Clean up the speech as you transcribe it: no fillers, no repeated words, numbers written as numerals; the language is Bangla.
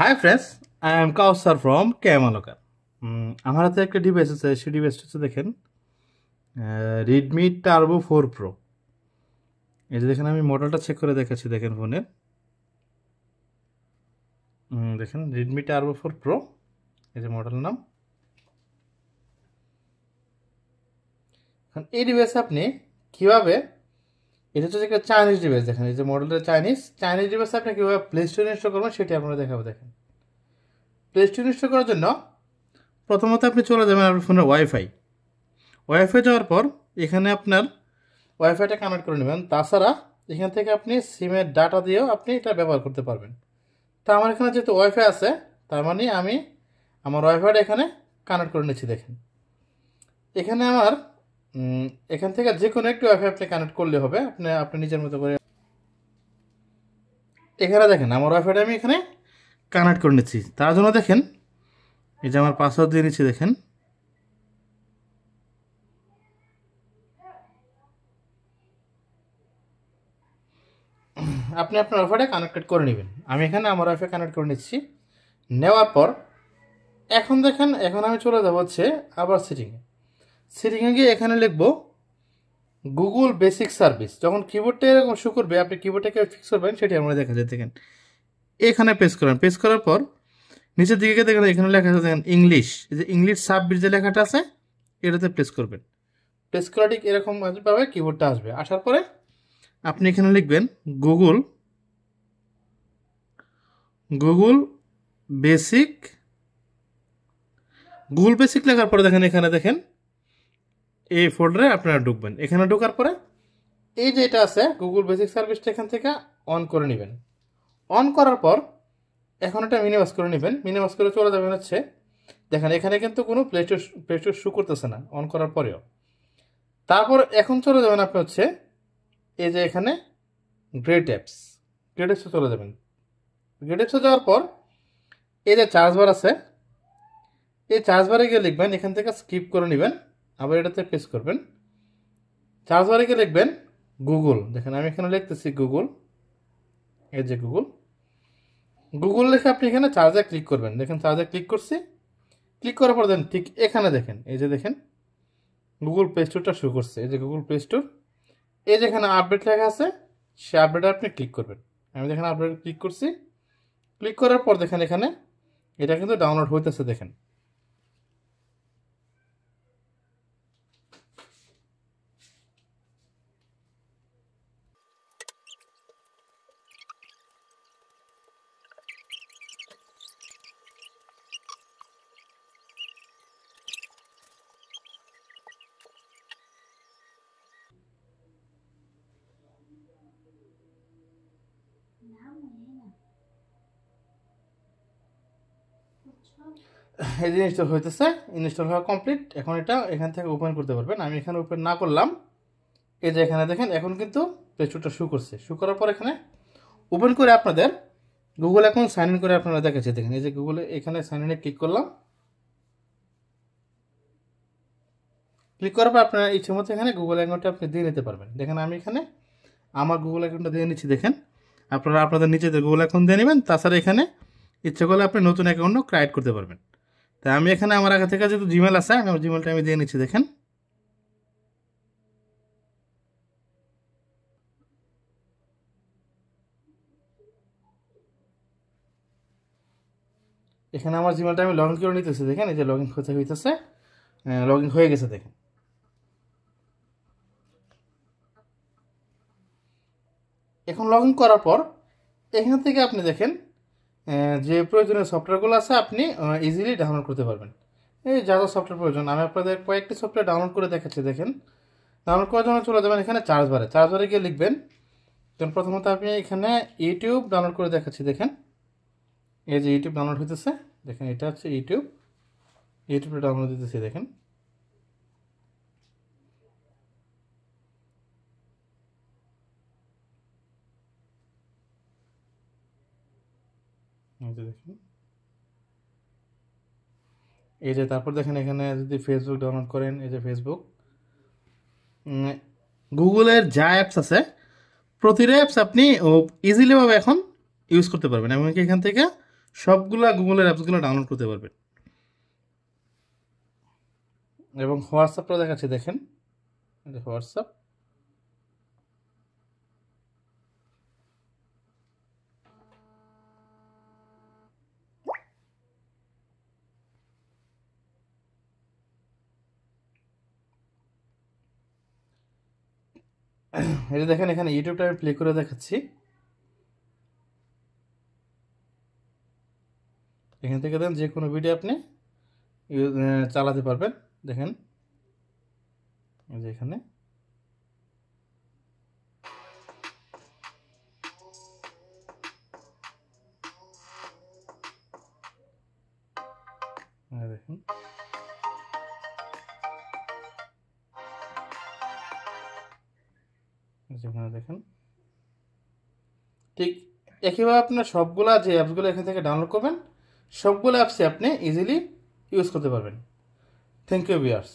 Hi friends, I am Kausar from Kemalokar. আমার হাতে একটা ডিভাইস আছে, সেই ডিভাইসটা হচ্ছে দেখেন Redmi Turbo 4 Pro। এই যে দেখেন আমি মডেলটা চেক করে দেখাচ্ছি, দেখেন ফোনের দেখেন Redmi Turbo 4 Pro, এই যে মডেল নাম। এখন এই ডিভাইসে আপনি কিভাবে, এটা হচ্ছে একটা চাইনিজ ডিভাইস, দেখেন এই যে মডেলটা চাইনিজ ডিভাইসে আপনি কিভাবে প্লে স্টোর ইনস্টল করবেন সেটা আপনারা দেখাবো। দেখেন প্লে স্টোর ইনস্টল করার জন্য প্রথমত আপনি চলে যাবেন আপনার ফোনের ওয়াইফাই যাওয়ার পর এখানে আপনার ওয়াইফাইটা কানেক্ট করে নেবেন। তাছাড়া এখান থেকে আপনি সিমের ডাটা দিয়েও আপনি এটা ব্যবহার করতে পারবেন। তা আমার এখানে যেহেতু ওয়াইফাই আছে, তার মানে আমি আমার ওয়াইফাইটা এখানে কানেক্ট করে নিচ্ছি। দেখেন এখানে আমার এখান থেকে যে কোনো একটি ওয়াইফাই আপনি কানেক্ট করলে হবে, আপনি নিজের মতো করে। এখানে দেখেন আমার ওয়াইফাইটা আমি এখানে কানেক্ট করে নিচ্ছি। তার জন্য দেখেন এই যে আমার পাসওয়ার্ড দিয়ে নিচ্ছি। দেখেন আপনি আপনার ওয়াইফাইটা কানেক্টেড করে নেবেন। আমি এখানে আমার ওয়াইফাই কানেক্ট করে নিচ্ছি। নেওয়ার পর এখন দেখেন, এখন আমি চলে যাব হচ্ছে আবার সেটিংয়ে গিয়ে এখানে লিখব গুগল বেসিক সার্ভিস। যখন কিবোর্ডটা এরকম শো করবে, আপনি কিবোর্ডটাকে ফিক্স করবেন, সেটি আমরা দেখা যায়। দেখেন এখানে প্রেস করেন, প্রেস করার পর নিচের দিকে দেখেন এখানে লেখা আছে দেখেন ইংলিশ, এই যে ইংলিশ সাবমিট যে লেখাটা আছে এটাতে প্রেস করবেন। প্রেস করা ঠিক এরকমভাবে কিবোর্ডটা আসবে। আসার পরে আপনি এখানে লিখবেন গুগল বেসিক লেখার পরে দেখেন এখানে দেখেন এই ফোল্ডারে আপনারা ঢুকবেন। এখানে ঢোকার পরে এই যে এটা আছে গুগল বেসিক সার্ভিসটা এখান থেকে অন করে নেবেন। অন করার পর এখন এটা মিনিমাইজ করে নেবেন। মিনিমাইজ করে চলে যাবেন হচ্ছে দেখেন এখানে কিন্তু কোনো প্লে স্টোর শো করতেছে না অন করার পরেও। তারপর এখন চলে যাবেন আপনি হচ্ছে এই যে এখানে গ্রেট অ্যাপসে চলে যাবেন। গ্রেট অ্যাপসে যাওয়ার পর এই যে চার্জ বার আছে, এই চার্জ বারে গিয়ে লিখবেন, এখান থেকে স্কিপ করে নেবেন, আবার এটাতে প্রেস করবেন। চার্জ বারে গিয়ে লিখবেন গুগল। দেখেন আমি এখানে লিখতেছি গুগল, এই যে গুগল লিখে আপনি এখানে চার্জে ক্লিক করবেন। দেখেন চার্জে ক্লিক করছি, ক্লিক করার পর দেন ঠিক এখানে দেখেন এই যে দেখেন গুগল প্লে স্টোরটা শো করছে। এই যে গুগল প্লে স্টোর, এই যে এখানে আপডেট লেখা আছে, সে আপডেটে আপনি ক্লিক করবেন। আমি দেখেন আপডেট ক্লিক করছি। ক্লিক করার পর দেখেন এখানে এটা কিন্তু ডাউনলোড হইতেছে। দেখেন এই যে ইনস্টল হইতেছে, ইনস্টল হওয়া কমপ্লিট। এখন এটা এখান থেকে ওপেন করতে পারবেন। আমি এখানে ওপেন না করলাম, এই যে এখানে দেখেন এখন কিন্তু প্লে স্টোরটা শো করছে। শো করার পর এখানে ওপেন করে আপনাদের গুগল অ্যাকাউন্ট সাইন ইন করে আপনারা দেখাচ্ছে। দেখেন এই যে গুগলে এখানে সাইন ইনে ক্লিক করলাম। ক্লিক করার পর আপনারা ইচ্ছে মতো এখানে গুগল অ্যাকাউন্টটা আপনি দিয়ে নিতে পারবেন। দেখেন আমি এখানে আমার গুগল অ্যাকাউন্টটা দিয়ে নিচ্ছি। দেখেন আপনারা আপনাদের নিজেদের গুগল অ্যাকাউন্ট দিয়ে নেবেন। তাছাড়া এখানে ইচ্ছে করলে আপনি নতুন অ্যাকাউন্টও ক্রিয়েট করতে পারবেন। তাই আমি এখানে আমার আগে থেকে যেহেতু জিমেল আছে, আমার জিমেলটা আমি দিয়ে নিচ্ছি। দেখেন এখানে আমার জিমেলটা আমি লগ ইন করে নিতেছি। দেখেন এই যে লগ ইন হইতেছে, লগ ইন হয়ে গেছে। দেখেন এখন লগ ইন করার পর এখান থেকে আপনি দেখেন যে প্রয়োজনীয় সফটওয়্যারগুলো আছে আপনি ইজিলি ডাউনলোড করতে পারবেন। এই যা যা সফটওয়্যার প্রয়োজন আমি আপনাদের কয়েকটি সফটওয়্যার ডাউনলোড করে দেখাচ্ছি। দেখেন ডাউনলোড করার জন্য চলে যাবেন এখানে চার্জ বারে গিয়ে লিখবেন। তখন প্রথমত আপনি এখানে ইউটিউব ডাউনলোড করে দেখাচ্ছি। দেখেন এই যে ইউটিউব ডাউনলোড হইতেছে। দেখেন এটা হচ্ছে ইউটিউবটা ডাউনলোড দিতেছি। দেখেন দেখেন এই যে তারপর দেখেন এখানে যদি ফেসবুক ডাউনলোড করেন, এই যে ফেসবুক, গুগলের যা অ্যাপস আছে প্রতিটা অ্যাপস আপনি ইজিলিভাবে এখন ইউজ করতে পারবেন। এমনকি এখান থেকে সবগুলা গুগলের অ্যাপসগুলো ডাউনলোড করতে পারবেন। এবং হোয়াটসঅ্যাপটা দেখাচ্ছি, দেখেন হোয়াটসঅ্যাপ। এটা দেখেন, এখানে ইউটিউবটা আমি প্লে করে দেখাচ্ছি। এখান থেকে দেন যে কোনো ভিডিও আপনি চালাতে পারবেন। দেখেন যে এখানে দেখেন যেখানে দেখেন ঠিক একইভাবে আপনার সবগুলা যে অ্যাপসগুলো এখান থেকে ডাউনলোড করবেন, সবগুলো অ্যাপসে আপনি ইজিলি ইউজ করতে পারবেন। Thank you viewers.